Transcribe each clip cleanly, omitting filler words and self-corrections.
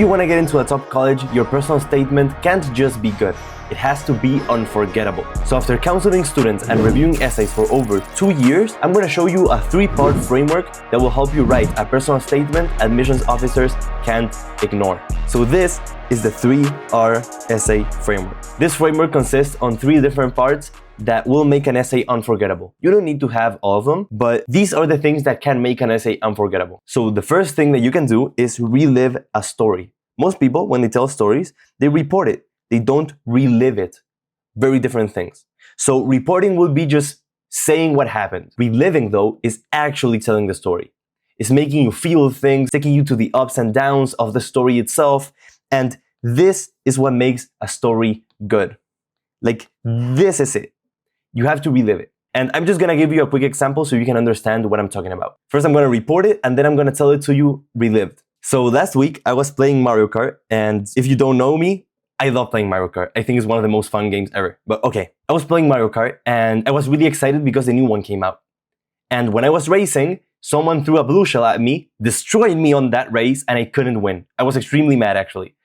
you want to get into a top college, your personal statement can't just be good. It has to be unforgettable. So after counseling students and reviewing essays for over 2 years, I'm going to show you a 3-part framework that will help you write a personal statement admissions officers can't ignore. So this is the 3R essay framework. This framework consists on 3 different parts that will make an essay unforgettable. You don't need to have all of them, but these are the things that can make an essay unforgettable. So the first thing that you can do is relive a story. Most people, when they tell stories, they report it. They don't relive it. Very different things. So reporting will be just saying what happened. Reliving, though, is actually telling the story. It's making you feel things, taking you to the ups and downs of the story itself. And this is what makes a story good. Like, this is it. You have to relive it. And I'm just going to give you a quick example so you can understand what I'm talking about. First, I'm going to report it, and then I'm going to tell it to you relived. So last week, I was playing Mario Kart, and if you don't know me, I love playing Mario Kart. I think it's one of the most fun games ever. But okay, I was playing Mario Kart, and I was really excited because the new one came out. And when I was racing, someone threw a blue shell at me, destroyed me on that race, and I couldn't win. I was extremely mad, actually.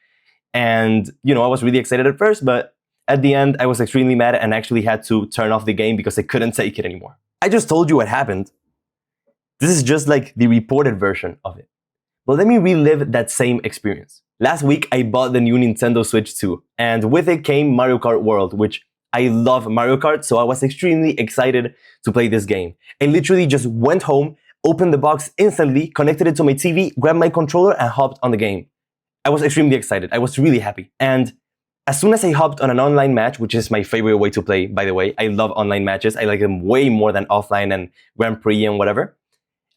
And, you know, I was really excited at first, but at the end, I was extremely mad and actually had to turn off the game because I couldn't take it anymore. I just told you what happened. This is just like the reported version of it. But let me relive that same experience. Last week, I bought the new Nintendo Switch 2, and with it came Mario Kart World, which I love Mario Kart, so I was extremely excited to play this game. I literally just went home, opened the box instantly, connected it to my TV, grabbed my controller, and hopped on the game. I was extremely excited. I was really happy. And as soon as I hopped on an online match, which is my favorite way to play, by the way, I love online matches. I like them way more than offline and Grand Prix and whatever.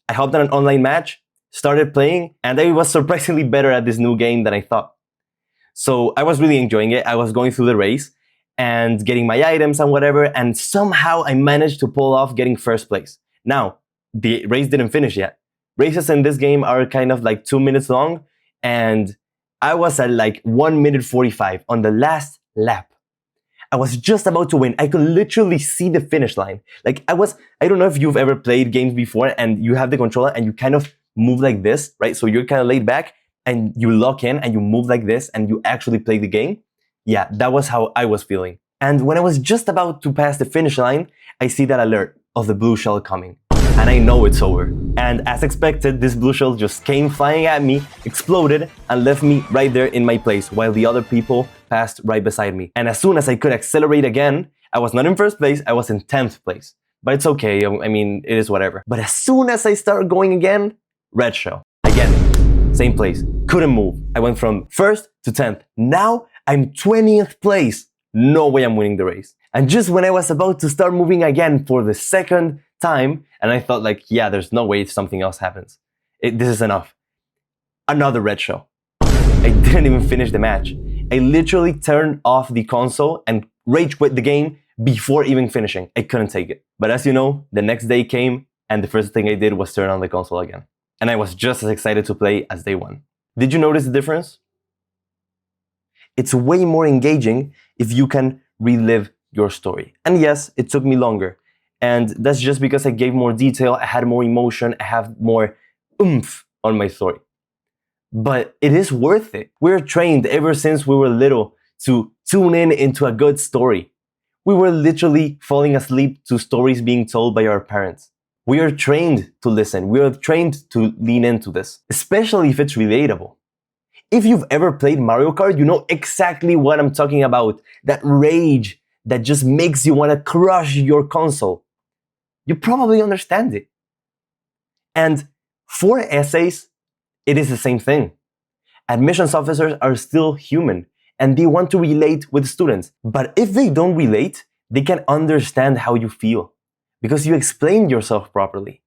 I hopped on an online match, started playing, and I was surprisingly better at this new game than I thought. So I was really enjoying it. I was going through the race and getting my items and whatever, and somehow I managed to pull off getting first place. Now, the race didn't finish yet. Races in this game are kind of like 2 minutes long, and I was at like 1 minute 45 on the last lap. I was just about to win. I could literally see the finish line. Like I don't know if you've ever played games before and you have the controller and you kind of move like this, right? So you're kind of laid back and you lock in and you move like this and you actually play the game. Yeah, that was how I was feeling. And when I was just about to pass the finish line, I see that alert of the blue shell coming. And I know it's over. And as expected, this blue shell just came flying at me, exploded, and left me right there in my place while the other people passed right beside me. And as soon as I could accelerate again, I was not in first place, I was in 10th place. But it's okay, I mean, it is whatever. But as soon as I started going again, red shell. Again, same place, couldn't move. I went from 1st to 10th. Now I'm 20th place. No way I'm winning the race. And just when I was about to start moving again for the second time, and I thought like, yeah, there's no way if something else happens. This is enough. Another red shell. I didn't even finish the match. I literally turned off the console and rage quit the game before even finishing. I couldn't take it. But as you know, the next day came and the first thing I did was turn on the console again. And I was just as excited to play as day one. Did you notice the difference? It's way more engaging if you can relive your story. And yes, it took me longer. And that's just because I gave more detail, I had more emotion, I have more oomph on my story. But it is worth it. We're trained ever since we were little to tune in into a good story. We were literally falling asleep to stories being told by our parents. We are trained to listen. We are trained to lean into this, especially if it's relatable. If you've ever played Mario Kart, you know exactly what I'm talking about. That rage that just makes you want to crush your console. You probably understand it. And for essays, it is the same thing. Admissions officers are still human and they want to relate with students. But if they don't relate, they can understand how you feel because you explained yourself properly.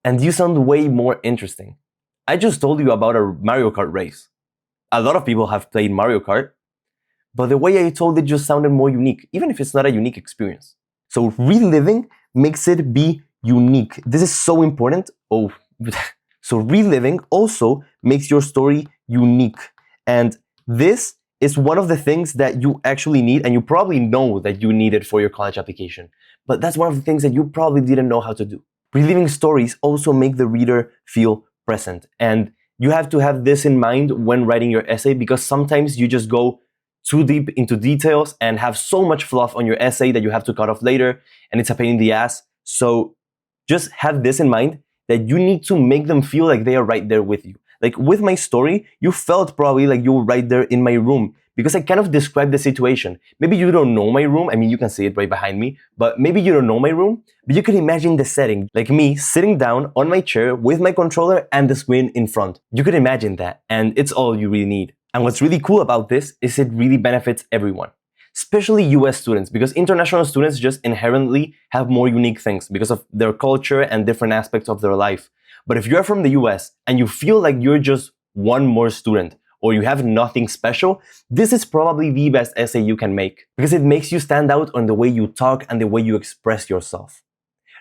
And you sound way more interesting. I just told you about a Mario Kart race. A lot of people have played Mario Kart, but the way I told it just sounded more unique, even if it's not a unique experience. So reliving makes it be unique. This is so important. So reliving also makes your story unique. And this is one of the things that you actually need, and you probably know that you need it for your college application. But that's one of the things that you probably didn't know how to do. Reliving stories also make the reader feel present. And You have to have this in mind when writing your essay, because sometimes you just go too deep into details and have so much fluff on your essay that you have to cut off later, and it's a pain in the ass. So just have this in mind, that you need to make them feel like they are right there with you. Like with my story, you felt probably like you were right there in my room, because I kind of described the situation. Maybe you don't know my room. I mean, you can see it right behind me, but maybe you don't know my room, but you can imagine the setting, like me sitting down on my chair with my controller and the screen in front. You could imagine that, and it's all you really need. And what's really cool about this is it really benefits everyone, especially US students, because international students just inherently have more unique things because of their culture and different aspects of their life. But if you're from the US and you feel like you're just one more student, or you have nothing special, this is probably the best essay you can make, because it makes you stand out on the way you talk and the way you express yourself,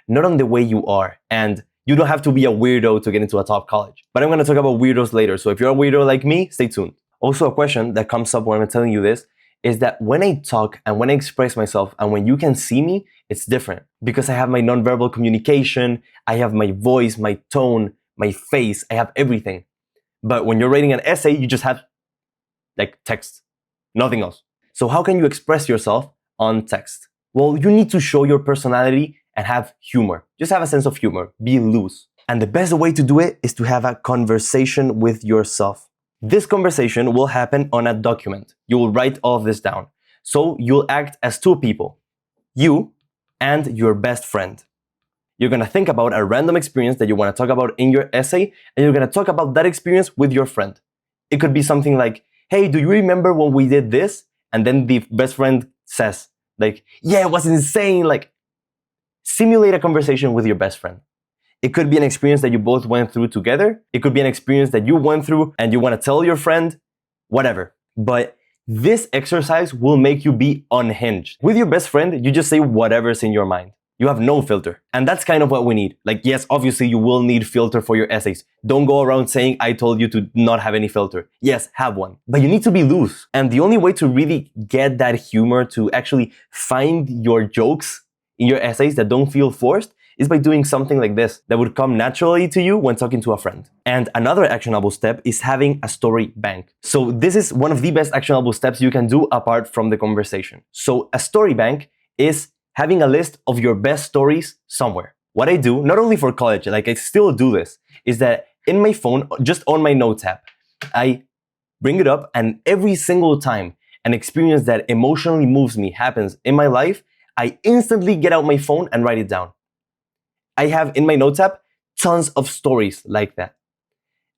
not on the way you are. And you don't have to be a weirdo to get into a top college. But I'm going to talk about weirdos later, so if you're a weirdo like me, stay tuned. Also, a question that comes up when I'm telling you this is that when I talk and when I express myself and when you can see me, it's different, because I have my nonverbal communication, I have my voice, my tone, my face, I have everything. But when you're writing an essay, you just have like text, nothing else. So how can you express yourself on text? Well, you need to show your personality and have humor. Just have a sense of humor, be loose. And the best way to do it is to have a conversation with yourself. This conversation will happen on a document. You will write all of this down. So you'll act as two people, you and your best friend. You're going to think about a random experience that you want to talk about in your essay, and you're going to talk about that experience with your friend. It could be something like, hey, do you remember when we did this? And then the best friend says, like, yeah, it was insane. Like, simulate a conversation with your best friend. It could be an experience that you both went through together. It could be an experience that you went through and you want to tell your friend, whatever. But this exercise will make you be unhinged. With your best friend, you just say whatever's in your mind. You have no filter. And that's kind of what we need. Like, yes, obviously you will need filter for your essays. Don't go around saying, I told you to not have any filter. Yes, have one. But you need to be loose. And the only way to really get that humor, to actually find your jokes in your essays that don't feel forced, is by doing something like this that would come naturally to you when talking to a friend. And another actionable step is having a story bank. So this is one of the best actionable steps you can do apart from the conversation. So a story bank is having a list of your best stories somewhere. What I do, not only for college, like I still do this, is that in my phone, just on my notes app, I bring it up, and every single time an experience that emotionally moves me happens in my life, I instantly get out my phone and write it down. I have in my notes app tons of stories like that.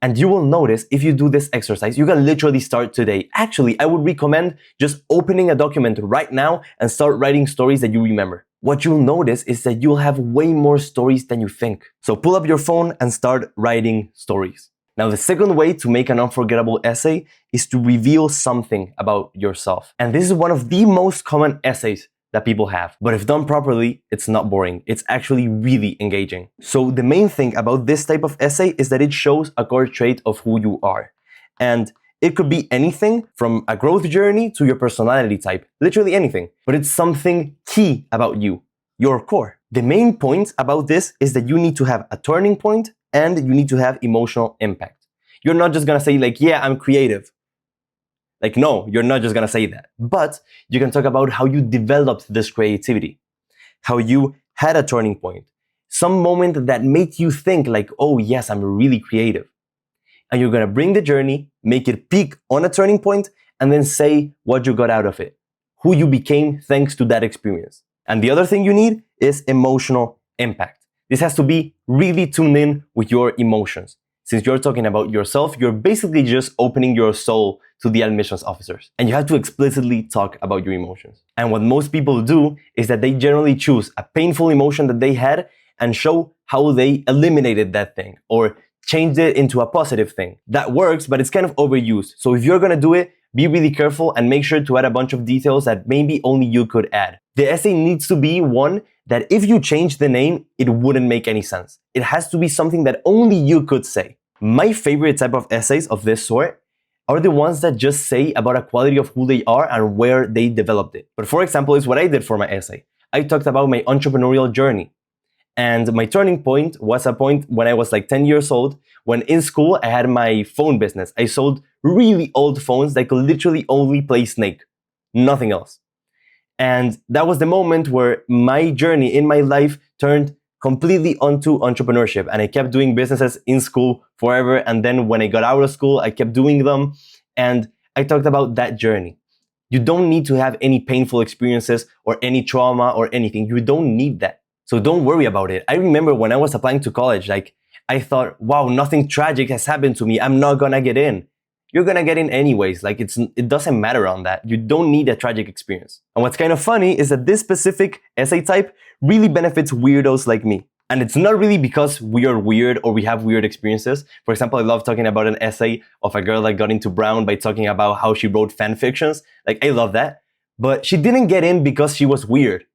And you will notice if you do this exercise, you can literally start today. Actually, I would recommend just opening a document right now and start writing stories that you remember. What you'll notice is that you'll have way more stories than you think. So pull up your phone and start writing stories. Now, the second way to make an unforgettable essay is to reveal something about yourself. And this is one of the most common essays that people have. But if done properly, it's not boring. It's actually really engaging. So the main thing about this type of essay is that it shows a core trait of who you are. And it could be anything from a growth journey to your personality type, literally anything. But it's something key about you, your core. The main point about this is that you need to have a turning point and you need to have emotional impact. You're not just gonna say like, yeah, I'm creative. Like, no, you're not just gonna say that. But you can talk about how you developed this creativity, how you had a turning point, some moment that made you think like, oh yes, I'm really creative. And you're gonna bring the journey, make it peak on a turning point, and then say what you got out of it, who you became thanks to that experience. And the other thing you need is emotional impact. This has to be really tuned in with your emotions. Since you're talking about yourself, you're basically just opening your soul to the admissions officers. And you have to explicitly talk about your emotions. And what most people do is that they generally choose a painful emotion that they had and show how they eliminated that thing or changed it into a positive thing. That works, but it's kind of overused. So if you're gonna do it, be really careful and make sure to add a bunch of details that maybe only you could add. The essay needs to be one that if you change the name, it wouldn't make any sense. It has to be something that only you could say. My favorite type of essays of this sort are the ones that just say about a quality of who they are and where they developed it. But for example, is what I did for my essay. I talked about my entrepreneurial journey. And my turning point was a point when I was like 10 years old, when in school I had my phone business. I sold really old phones that could literally only play Snake, nothing else. And that was the moment where my journey in my life turned completely onto entrepreneurship. And I kept doing businesses in school forever. And then when I got out of school, I kept doing them. And I talked about that journey. You don't need to have any painful experiences or any trauma or anything. You don't need that. So don't worry about it. I remember when I was applying to college, like I thought, wow, nothing tragic has happened to me. I'm not gonna get in. You're gonna get in anyways. Like it doesn't matter on that. You don't need a tragic experience. And what's kind of funny is that this specific essay type really benefits weirdos like me. And it's not really because we are weird or we have weird experiences. For example, I love talking about an essay of a girl that got into Brown by talking about how she wrote fan fictions. Like, I love that. But she didn't get in because she was weird.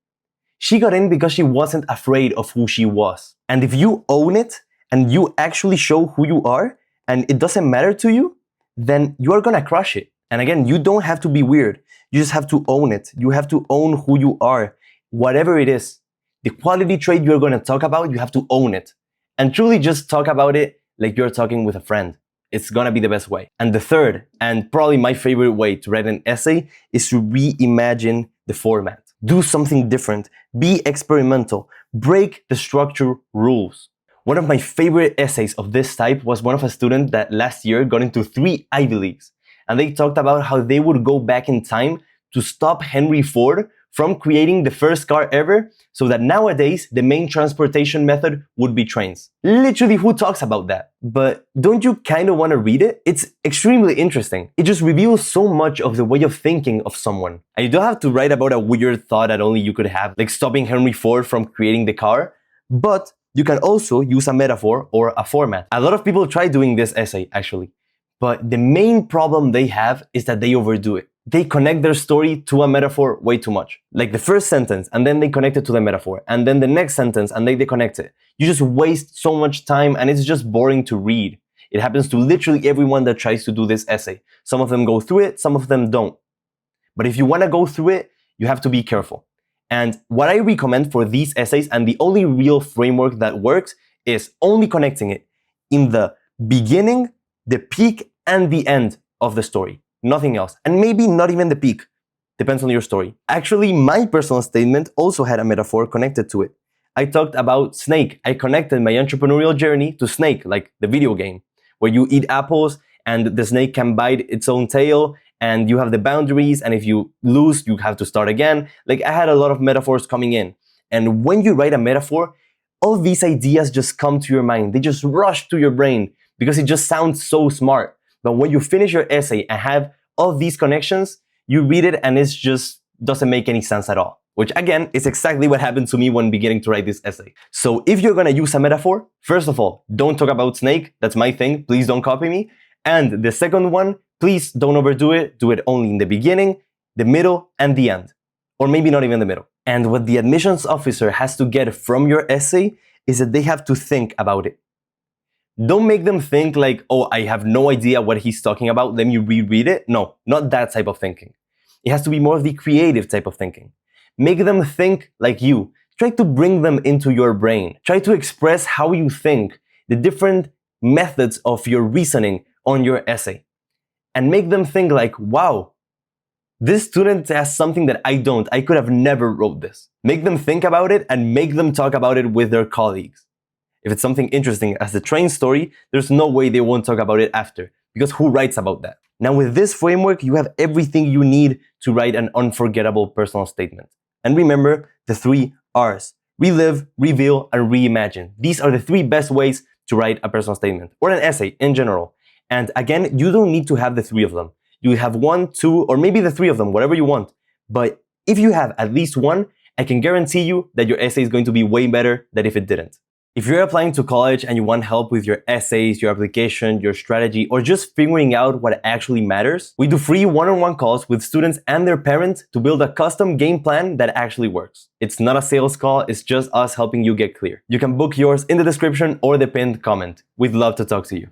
She got in because she wasn't afraid of who she was. And if you own it and you actually show who you are and it doesn't matter to you, then you are gonna crush it. And again, you don't have to be weird. You just have to own it. You have to own who you are, whatever it is. The quality trait you're gonna talk about, you have to own it. And truly just talk about it like you're talking with a friend. It's gonna be the best way. And the third, and probably my favorite way to write an essay, is to reimagine the format. Do something different. Be experimental. Break the structure rules. One of my favorite essays of this type was one of a student that last year got into 3 Ivy Leagues. And they talked about how they would go back in time to stop Henry Ford from creating the first car ever, so that nowadays the main transportation method would be trains. Literally, who talks about that? But don't you kind of want to read it? It's extremely interesting. It just reveals so much of the way of thinking of someone. And you don't have to write about a weird thought that only you could have, like stopping Henry Ford from creating the car, but you can also use a metaphor or a format. A lot of people try doing this essay, actually. But the main problem they have is that they overdo it. They connect their story to a metaphor way too much. Like the first sentence, and then they connect it to the metaphor, and then the next sentence, and they connect it. You just waste so much time, and it's just boring to read. It happens to literally everyone that tries to do this essay. Some of them go through it, some of them don't. But if you want to go through it, you have to be careful. And what I recommend for these essays, and the only real framework that works, is only connecting it in the beginning, the peak, and the end of the story. Nothing else. And maybe not even the peak. Depends on your story. Actually, my personal statement also had a metaphor connected to it. I talked about Snake. I connected my entrepreneurial journey to Snake, like the video game, where you eat apples and the snake can bite its own tail and you have the boundaries, and if you lose, you have to start again. Like, I had a lot of metaphors coming in. And when you write a metaphor, all these ideas just come to your mind. They just rush to your brain because it just sounds so smart. But when you finish your essay and have all these connections, you read it and it just doesn't make any sense at all. Which again, is exactly what happened to me when beginning to write this essay. So if you're gonna use a metaphor, first of all, don't talk about Snake. That's my thing. Please don't copy me. And the second one, please don't overdo it. Do it only in the beginning, the middle, and the end. Or maybe not even the middle. And what the admissions officer has to get from your essay is that they have to think about it. Don't make them think like, oh, I have no idea what he's talking about, let me reread it. No, not that type of thinking. It has to be more of the creative type of thinking. Make them think like you. Try to bring them into your brain. Try to express how you think, the different methods of your reasoning on your essay. And make them think like, wow, this student has something that I don't. I could have never wrote this. Make them think about it and make them talk about it with their colleagues. If it's something interesting as the train story, there's no way they won't talk about it after, because who writes about that? Now with this framework, you have everything you need to write an unforgettable personal statement. And remember the 3 R's: relive, reveal, and reimagine. These are the 3 best ways to write a personal statement, or an essay in general. And again, you don't need to have the 3 of them. You have 1, 2, or maybe the 3 of them, whatever you want. But if you have at least 1, I can guarantee you that your essay is going to be way better than if it didn't. If you're applying to college and you want help with your essays, your application, your strategy, or just figuring out what actually matters, we do free one-on-one calls with students and their parents to build a custom game plan that actually works. It's not a sales call, it's just us helping you get clear. You can book yours in the description or the pinned comment. We'd love to talk to you.